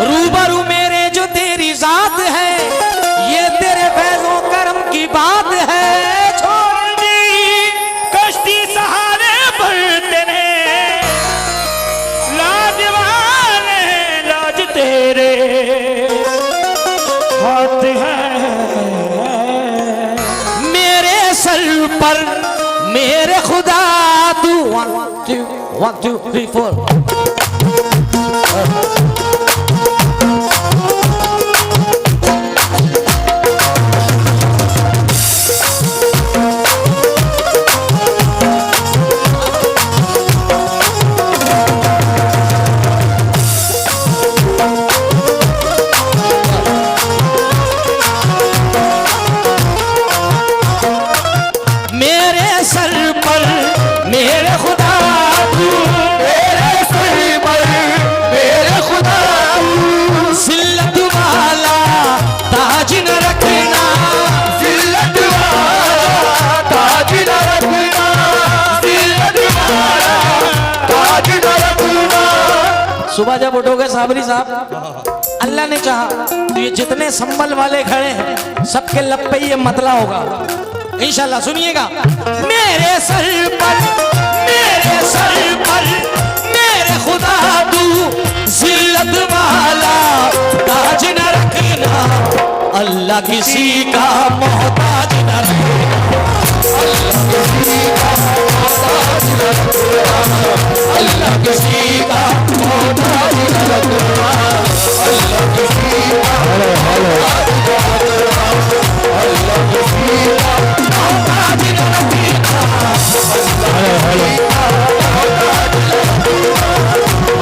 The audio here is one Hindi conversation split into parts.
रूबरू मेरे जो तेरी जात है, ये तेरे फैजों करम की बात है। छोड़ दी कश्ती सहारे पर तेरे, लाजवान लाज तेरे हाथ है मेरे सर पर मेरे खुदा तू 1 2 3 4 मेरे सर पर मेरे खुदा तू, मेरे सर पर मेरे खुदा जिल्लत वाला ताज न रखना, जिल्लत वाला ताज न रखना, जिल्लत वाला ताज न रखना। सुबह जब उठोगे साबरी साहब, अल्लाह ने चाहा तो ये जितने संभल वाले खड़े हैं सबके लब पे ये मतला होगा इंशाल्लाह। सुनिएगा, मेरे सर पर मेरे खुदा तू जिल्लत वाला ताज न रखना, अल्लाह किसी का मोहताज न रखना, अल्लाह किसी का मोहताज न रखना, अल्लाह किसी का मोहताज न रखना, अल्लाह किसी का मोहताज न रखना,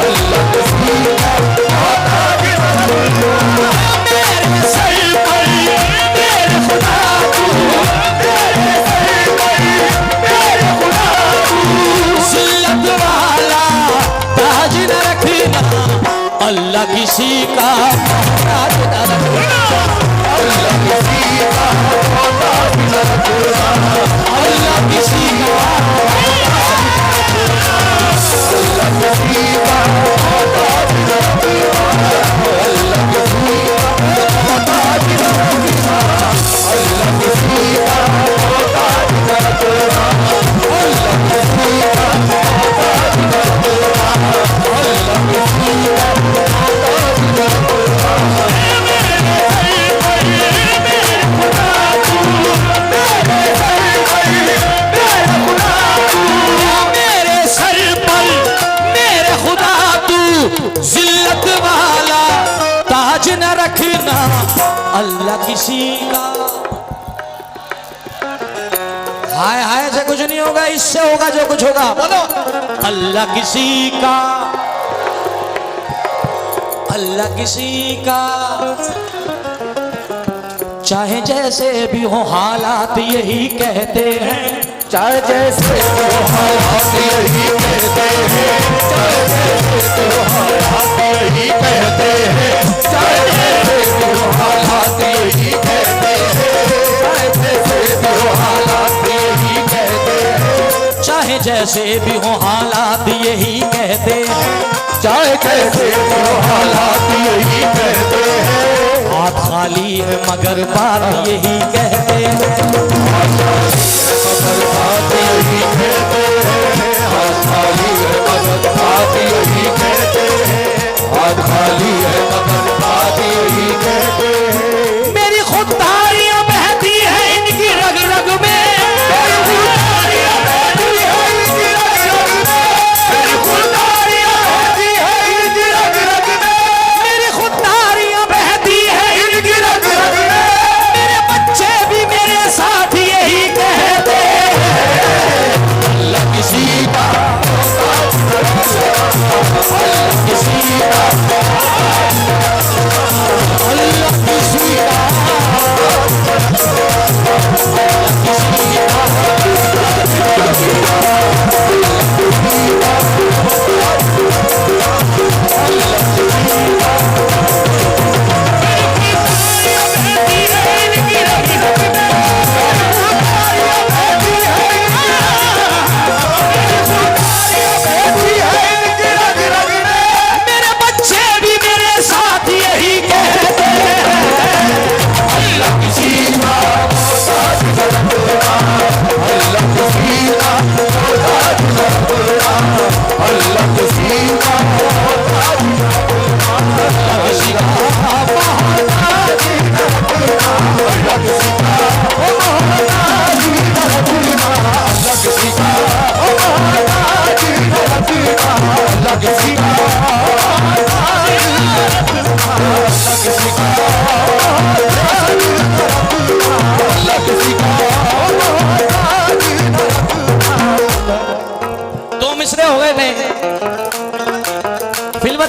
अल्लाह किसी का मोहताज न रखना। मेरे सर पर मेरे खुदा तू, मेरे सर पर मेरे खुदा जिल्लत वाला ताज न रखना, अल्लाह किसी का मोहताज न रखना, अल्लाह किसी का मोहताज न रखना, अल्लाह किसी का अल्लाह किसी का मोहताज न रखना, अल्लाह किसी का मोहताज न रखना, अल्लाह किसी का मोहताज न रखना, अल्लाह किसी का मोहताज न रखना, अल्लाह किसी का मोहताज न रखना। मेरे सर पर मेरे खुदा तू जिल्लत वाला ताज न रखना, अल्लाह किसी का। हाय हाय से कुछ नहीं होगा, इससे होगा जो कुछ होगा। बोलो, अल्लाह किसी का, अल्लाह किसी का, चाहे जैसे भी हो हालात यही कहते हैं, चाहे जैसे तो हालात यही कहते हैं, चाहे जैसे तो हालात यही कहते हैं, चाहे जैसे तो हालात यही कहते हैं, चाहे जैसे तो हालात यही कहते हैं, चाहे जैसे भी हो हालात यही कहते हैं, चाहे जैसे तो हालात यही कहते हैं। हाथ खाली है मगर बात यही कहते हैं, मगर बात यही कहते हैं, हाथ खाली है मगर बात यही कहते हैं, हाथ खाली है मगर बात यही कहते हैं। मेरी खुददारियां बहती है इनकी रग रग में, मेरी खुददारियां बहती है इनकी रग रग में, मेरी खुददारियां बहती है इनकी रग रग में, मेरी खुददारियां बहती है इनकी रग रग में। मेरे बच्चे भी मेरे साथ यही कहते हैं, अल्लाह किसी का मोहताज न रखना, अल्लाह किसी का मोहताज न रखना, अल्लाह किसी का मोहताज न रखना, अल्लाह किसी का मोहताज न रखना, अल्लाह किसी का मोहताज न रखना, अल्लाह किसी का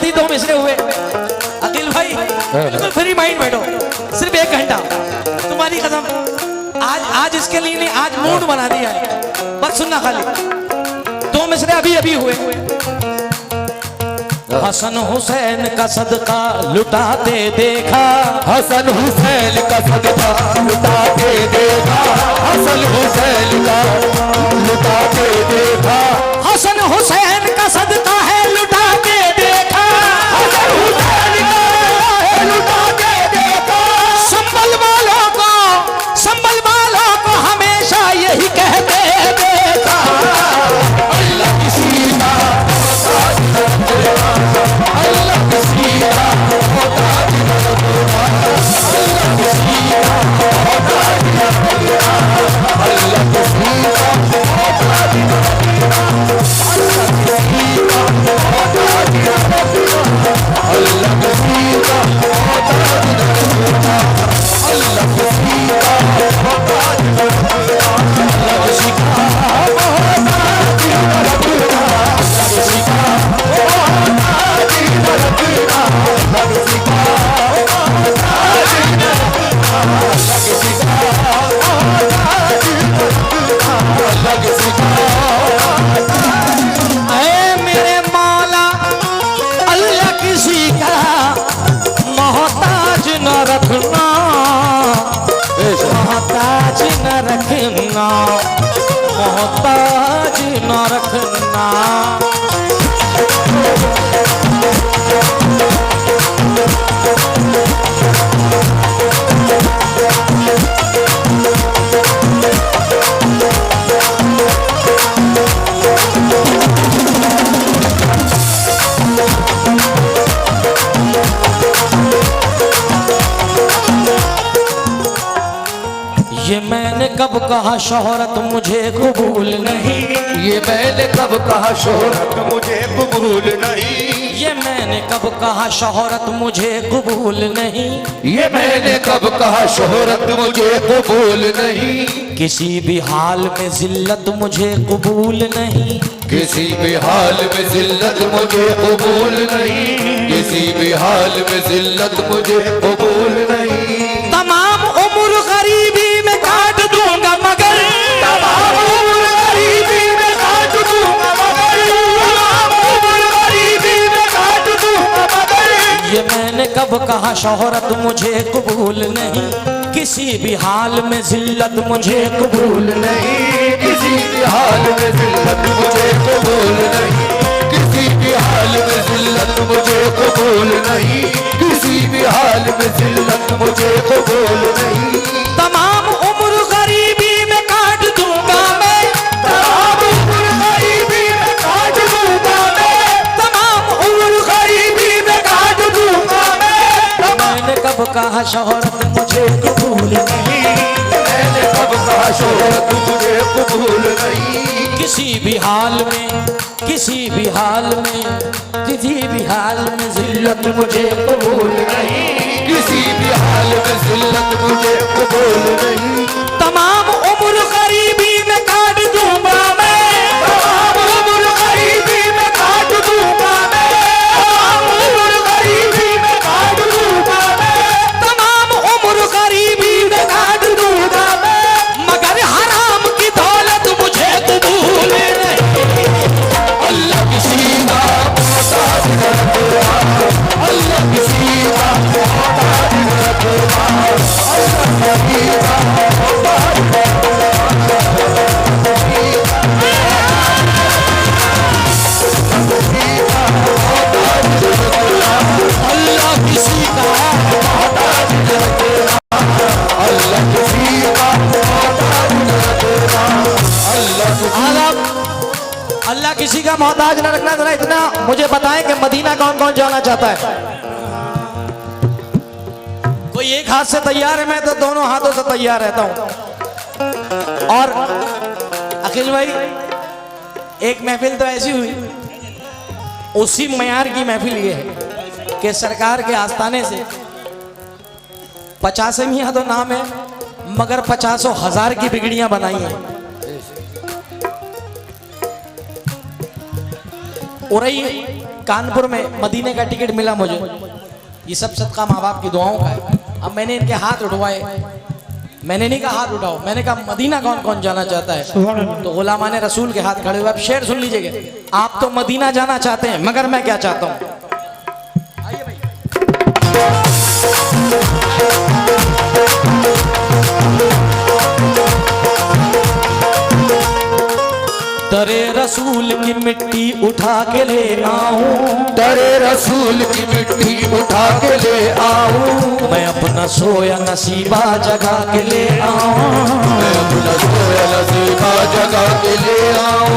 थी, 2 मिसरे हुए। अखिल भाई बिल्कुल फ्री माइंड बैठो, सिर्फ 1 घंटा तुम्हारी कसम। आज इसके लिए नहीं, आज मूड बना दिया है, बस सुनना खाली। 2 मिसरे अभी हुए। हसन हुसैन का सदका लुटाते देखा, हसन हुसैन का सदका लुटाते देखा, हसन हुसैन का लुटाते देखा, हसन हुसैन का सदका है लुटाते देखा, हसन हुसैन का है लुटाते देखा। संभल वालों को हमेशा यही कहते देखा, अल्लाह किसी का अल्लाह किसी का मोहताज न रखना, अल्लाह किसी का मोहताज न रखना, अल्लाह किसी का मोहताज न रखना, अल्लाह किसी का मोहताज न रखना, अल्लाह किसी का मोहताज न रखना, अल्लाह किसी का मोहताज न रखना, अल्लाह किसी का मोहताज न रखना, अल्लाह किसी का मोहताज न रखना, अल्लाह किसी का मोहताज न रखना, अल्लाह किसी का मोहताज न रखना, अल्लाह किसी का ऐ मेरे मौला अल्लाह किसी का मोहताज न रखना, मोहताज न रखना, मोहताज न रखना। ये मैंने कब कहा शोहरत मुझे कबूल नहीं, ये मैंने कब कहा शोहरत मुझे कबूल नहीं, ये मैंने कब कहा शोहरत मुझे कबूल नहीं, ये मैंने कब कहा शोहरत मुझे कबूल नहीं, किसी भी हाल में जिल्लत मुझे कबूल नहीं, किसी भी हाल में जिल्लत मुझे कबूल नहीं, किसी भी हाल में जिल्लत मुझे कबूल नहीं। तमाम उम्र गरीबी में काट दूंगा मगर, तमाम उम्र गरीबी में काट दूंगा मगर, तमाम उम्र गरीबी में काट दूंगा मगर, ये मैंने कब कहा शोहरत मुझे कबूल नहीं, किसी भी हाल में जिल्लत मुझे कबूल नहीं, किसी भी हाल में जिल्लत मुझे कबूल नहीं, किसी भी हाल में जिल्लत मुझे कबूल नहीं, किसी भी हाल में जिल्लत मुझे कबूल नहीं। तमाम उम्र गरीबी में काट दूंगा मैं, तमाम उम्र गरीबी में काट दूंगा मैं, तमाम उम्र गरीबी में काट दूंगा मैं। मैंने कब कहा शोहरत मुझे कबूल नहीं, मैंने कब कहा शोहरत मुझे कबूल नहीं, किसी भी हाल में, किसी भी हाल में, किसी भी हाल में जिल्लत मुझे कबूल नहीं, किसी भी हाल में जिल्लत मुझे कबूल नहीं। तमाम उम्र गरीबी में काट दूंगा मैं, तमाम उम्र गरीबी में काट दूंगा मैं, तमाम उम्र गरीबी में काट दूंगा मैं, तमाम उम्र गरीबी में काट दूंगा मैं, मगर हराम की दौलत मुझे कबूल नहीं। अल्लाह किसी का मोहताज न रखना, अल्लाह किसी का मोहताज न रखना, अल्लाह किसी का मोहताज न अल्लाह किसी का मोहताज न रखना, अल्लाह किसी का मोहताज न रखना, अल्लाह किसी का मोहताज न रखना। जरा इतना मुझे बताएं कि मदीना कौन कौन जाना चाहता है? कोई एक हाथ से तैयार है, मैं तो दोनों हाथों से तैयार रहता हूं। और अखिल भाई, एक महफिल तो ऐसी हुई, उसी मयार की महफिल ये है कि सरकार के आस्थाने से 50 तो नाम है, मगर 50,000 की बिगड़ियां बनाई हैं। और कानपुर में मदीने का टिकट मिला मुझे। ये सब सदका माँ बाप की दुआओं का है। अब मैंने इनके हाथ उठवाए, मैंने नहीं कहा हाथ उठाओ, मैंने कहा मदीना कौन कौन जाना चाहता है, तो गुलामाने रसूल के हाथ खड़े हुए। अब शेर सुन लीजिएगा, आप तो मदीना जाना चाहते हैं, मगर मैं क्या चाहता हूँ। आइए भाई। दरे रसूल की मिट्टी उठा के ले आऊं, दरे रसूल की मिट्टी उठा के ले आऊं, मैं अपना सोया नसीबा जगा के ले आऊं, मैं अपना सोया नसीबा जगा के ले आऊं,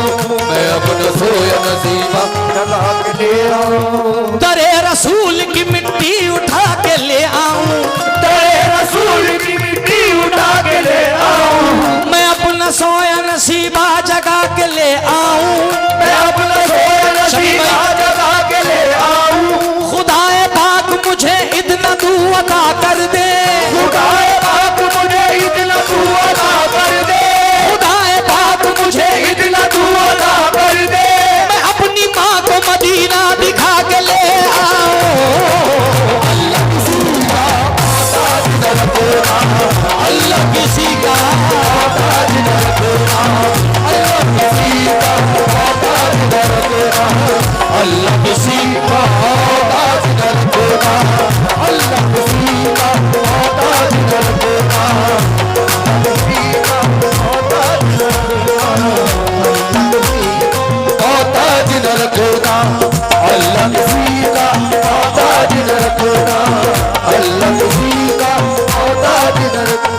मैं अपना सोया नसीबा जगा के ले आऊं, दरे रसूल की मिट्टी उठा के ले आऊं, तेरे रसूल की मिट्टी उठा के ले आऊं, मैं अपना सोया नसीबा जगा के ले आऊं, मैं अपना सोया नसीबा जगा के ले आऊं, खुदाए पाक मुझे इतना तू अता कर दे, खुदाए पाक मुझे इतना तू अता कर दे, खुदाए पाक मुझे इतना तू अता कर दे, मैं अपनी माँ को मदीना दिखा के ले अल्लाह किसी का अल्लाह किसी का मोहताज कर देना, अल्लाह किसी का मोहताज कर देना, किसी का मोहताज कर देना, अल्लाह किसी का मोहताज कर देना, अल्लाह किसी का मोहताज कर देना।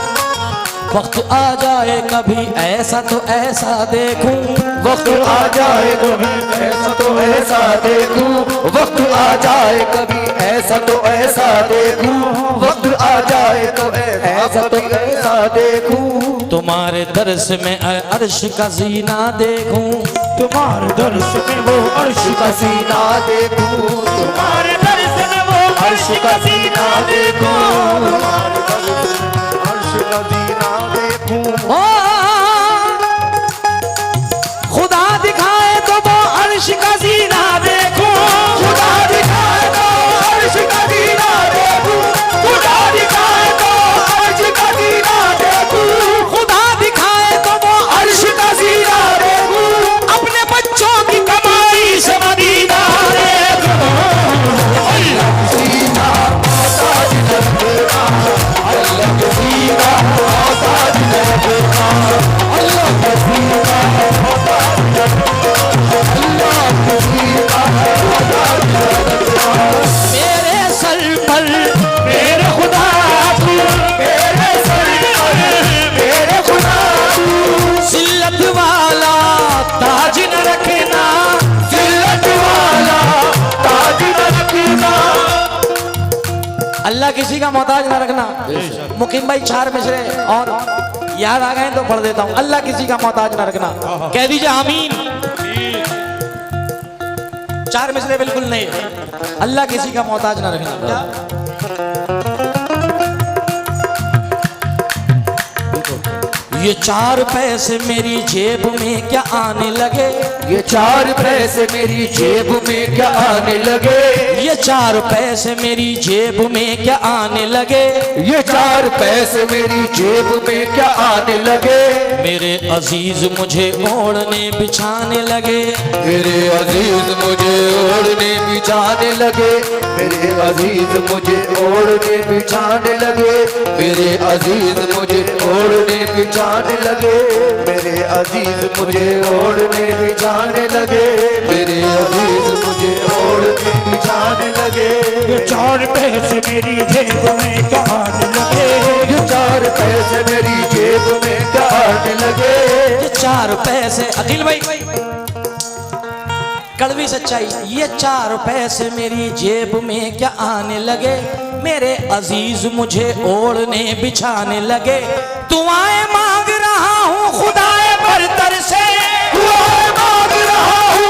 वक्त आ जाए कभी ऐसा तो ऐसा देखूं, वक्त आ जाए कभी ऐसा तो ऐसा देखूं, वक्त आ जाए कभी ऐसा तो ऐसा देखूं, वक्त आ जाए कभी ऐसा तो ऐसा देखूं, तुम्हारे दर्श में अर्श का जीना देखूं, तुम्हारे दर्श में वो अर्श का सीना देखूं, तुम्हारे दर्श में वो अर्श का सीना देखो, तुम्हारे दर्श में अर्श का सीना देखूं, ओ खुदा दिखाए तो वो अर्श का जीना देखूं, खुदा दिखाए तो अर्श का सीना देखूं, खुदा दिखाए तो अर्श का सीना देखूं, खुदा दिखाए तो वो अर्श का जीना देखूं, अपने बच्चों की कमाई से मदीना देखूं, सीना मोहताज कर देना, अल्लाह के सीना मोहताज कर देना, अल्लाह के सीना मोहताज कर देना, अल्लाह के सीना मोहताज कर देना। मेरे सर पर मेरे खुदा तू, मेरे सर पर मेरे खुदा तू, जिल्लत वाला ताज न रखना, जिल्लत वाला ताज न रखना। अल्लाह किसी का मोहताज न रखना। मुकीम भाई 4 मिसरे और याद आ गए तो पढ़ देता हूँ। अल्लाह किसी का मोहताज न रखना, कह दीजिए आमीन। 4 मिसरे बिल्कुल नहीं, अल्लाह किसी का मोहताज न रखना। क्या? ये 4 पैसे मेरी जेब में क्या आने लगे, ये 4 पैसे मेरी जेब में क्या आने लगे, ये 4 पैसे मेरी जेब में क्या आने लगे, ये 4 पैसे मेरी जेब में क्या आने लगे, मेरे अजीज मुझे ओढ़ने बिछाने लगे, मेरे अजीज मुझे ओढ़ने बिछाने लगे, मेरे अजीज मुझे ओढ़ने बिछाने लगे, मेरे अजीज मुझे ओढ़ने बिछाने लगे, मेरे अजीज मुझे ओढ़ने बिछाने लगे, मेरे अजीज मुझे ओढ़ने बिछाने लगे। ये 4 पैसे मेरी जेब में क्या आने लगे, ये 4 पैसे मेरी जेब में क्या आने लगे, ये 4 पैसे अखिल भाई कड़वी सच्चाई, ये 4 पैसे मेरी जेब में क्या आने लगे, मेरे अजीज मुझे ओढ़ने बिछाने लगे, दुआएं मांग रहा हूँ खुदाए बरतर से, दुआएं मांग रहा हूँ